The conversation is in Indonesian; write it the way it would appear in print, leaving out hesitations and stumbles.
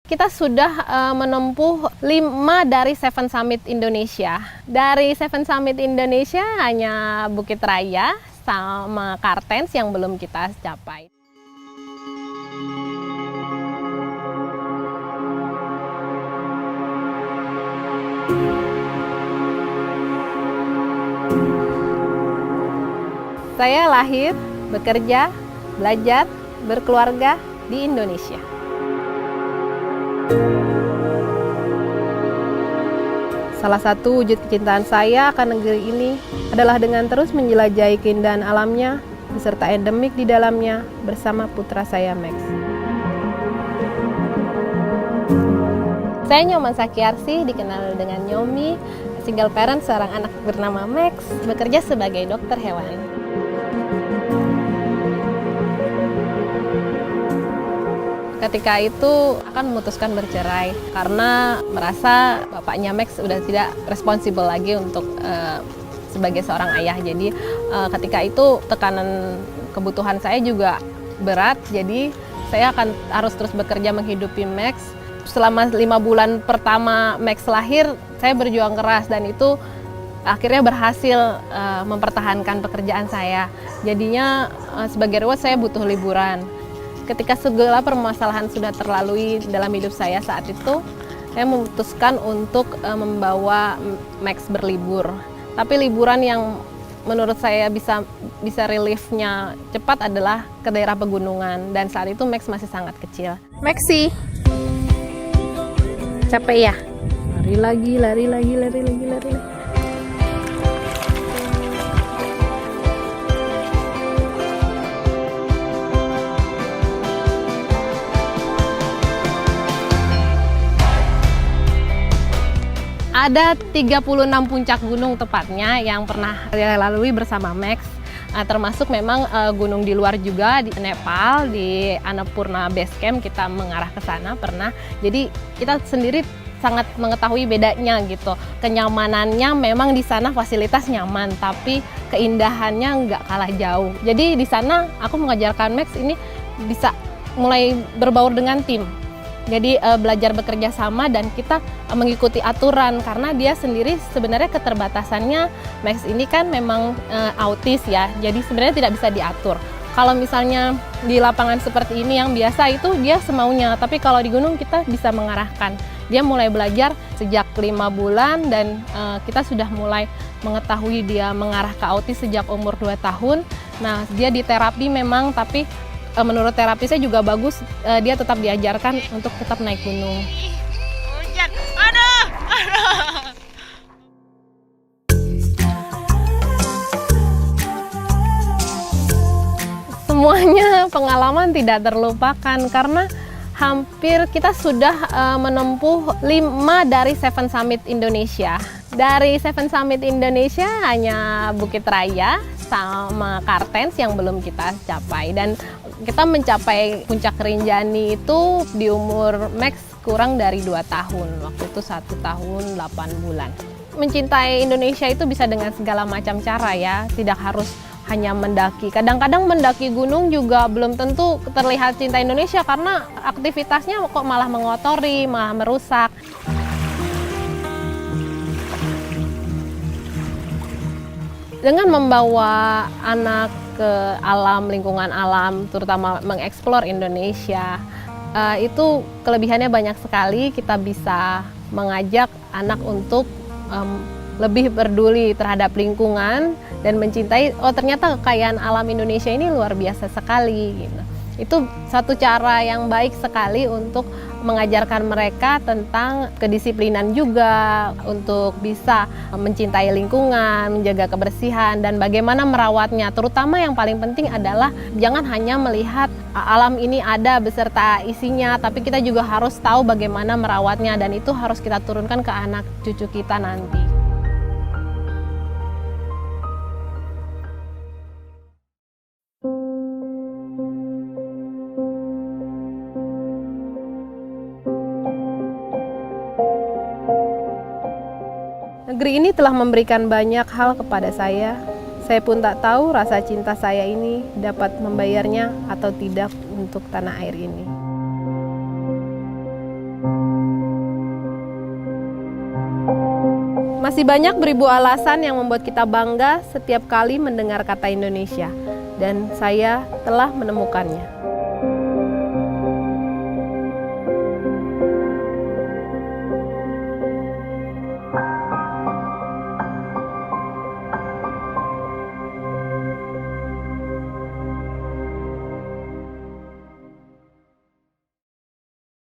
Kita sudah menempuh 5 dari 7 Summit Indonesia. Dari 7 Summit Indonesia hanya Bukit Raya sama Kartens yang belum kita capai. Saya lahir, bekerja, belajar, berkeluarga di Indonesia. Salah satu wujud kecintaan saya akan negeri ini adalah dengan terus menjelajahi keindahan alamnya beserta endemik di dalamnya bersama putra saya Max. Saya Nyoman Sakyarsi, dikenal dengan Nyomi, single parent seorang anak bernama Max, bekerja sebagai dokter hewan. Ketika itu akan memutuskan bercerai karena merasa bapaknya Max sudah tidak responsibel lagi untuk sebagai seorang ayah. Jadi ketika itu tekanan kebutuhan saya juga berat, jadi saya akan harus terus bekerja menghidupi Max. Selama 5 bulan pertama Max lahir, saya berjuang keras dan itu akhirnya berhasil mempertahankan pekerjaan saya. Jadinya sebagai reward saya butuh liburan. Ketika segala permasalahan sudah terlalui dalam hidup saya saat itu, saya memutuskan untuk membawa Max berlibur. Tapi liburan yang menurut saya bisa reliefnya cepat adalah ke daerah pegunungan, dan saat itu Max masih sangat kecil. Maxi, capek ya? Lari lagi. Ada 36 puncak gunung tepatnya yang pernah saya lalui bersama Max, termasuk memang gunung di luar juga, di Nepal, di Annapurna Base Camp kita mengarah ke sana pernah. Jadi kita sendiri sangat mengetahui bedanya gitu. Kenyamanannya memang di sana fasilitas nyaman, tapi keindahannya nggak kalah jauh. Jadi di sana aku mengajarkan Max ini bisa mulai berbaur dengan tim. Jadi belajar bekerja sama dan kita mengikuti aturan karena dia sendiri sebenarnya keterbatasannya, Max ini kan memang autis ya, jadi sebenarnya tidak bisa diatur. Kalau misalnya di lapangan seperti ini yang biasa itu dia semaunya, tapi kalau di gunung kita bisa mengarahkan. Dia mulai belajar sejak 5 bulan dan kita sudah mulai mengetahui dia mengarah ke autis sejak umur 2 tahun. Nah, dia di terapi memang, tapi menurut terapisnya juga bagus, dia tetap diajarkan untuk tetap naik gunung. Hujan, aduh. Semuanya pengalaman tidak terlupakan karena hampir kita sudah menempuh 5 dari 7 Summit Indonesia. Dari 7 Summit Indonesia hanya Bukit Raya sama Kartens yang belum kita capai, dan kita mencapai puncak Rinjani itu di umur Max kurang dari 2 tahun, waktu itu 1 tahun 8 bulan. Mencintai Indonesia itu bisa dengan segala macam cara ya, tidak harus hanya mendaki. Kadang-kadang mendaki gunung juga belum tentu terlihat cinta Indonesia karena aktivitasnya kok malah mengotori, malah merusak. Dengan membawa anak ke alam, lingkungan alam, terutama mengeksplor Indonesia, itu kelebihannya banyak sekali. Kita bisa mengajak anak untuk lebih peduli terhadap lingkungan dan mencintai, oh ternyata kekayaan alam Indonesia ini luar biasa sekali. Gitu. Itu satu cara yang baik sekali untuk mengajarkan mereka tentang kedisiplinan juga, untuk bisa mencintai lingkungan, menjaga kebersihan, dan bagaimana merawatnya. Terutama yang paling penting adalah jangan hanya melihat alam ini ada beserta isinya, tapi kita juga harus tahu bagaimana merawatnya, dan itu harus kita turunkan ke anak cucu kita nanti. Negeri ini telah memberikan banyak hal kepada saya. Saya pun tak tahu rasa cinta saya ini dapat membayarnya atau tidak untuk tanah air ini. Masih banyak beribu alasan yang membuat kita bangga setiap kali mendengar kata Indonesia, dan saya telah menemukannya.